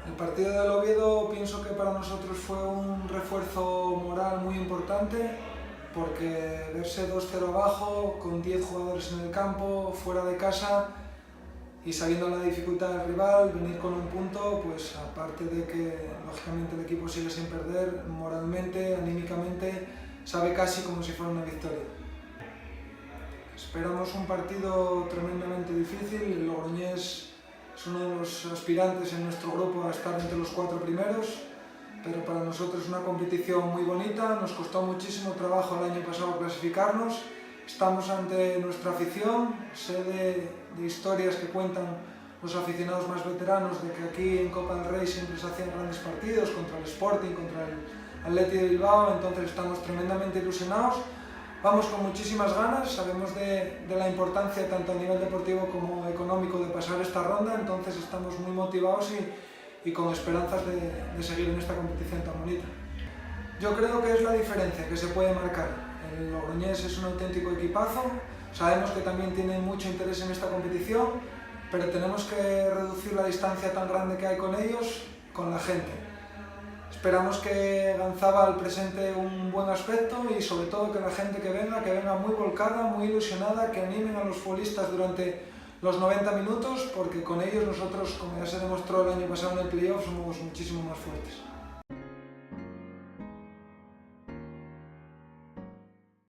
El partido del Oviedo pienso que para nosotros fue un refuerzo moral muy importante porque verse 2-0 abajo, con 10 jugadores en el campo, fuera de casa y sabiendo la dificultad del rival, venir con un punto, pues aparte de que lógicamente el equipo sigue sin perder, moralmente, anímicamente, sabe casi como si fuera una victoria. Esperamos un partido tremendamente difícil. El Logroñés es uno de los aspirantes en nuestro grupo a estar entre los 4 primeros, pero para nosotros es una competición muy bonita. Nos costó muchísimo trabajo el año pasado clasificarnos. Estamos ante nuestra afición, sé de historias que cuentan los aficionados más veteranos de que aquí en Copa del Rey siempre se hacían grandes partidos contra el Sporting, contra el Athletic de Bilbao, entonces estamos tremendamente ilusionados. Vamos con muchísimas ganas, sabemos de la importancia tanto a nivel deportivo como económico de pasar esta ronda, entonces estamos muy motivados y con esperanzas de seguir en esta competición tan bonita. Yo creo que es la diferencia que se puede marcar. El Logroñés es un auténtico equipazo, sabemos que también tienen mucho interés en esta competición, pero tenemos que reducir la distancia tan grande que hay con ellos, con la gente. Esperamos que Ganzábal presente un buen aspecto y sobre todo que la gente que venga muy volcada, muy ilusionada, que animen a los futbolistas durante los 90 minutos, porque con ellos nosotros, como ya se demostró el año pasado en el playoff, somos muchísimo más fuertes.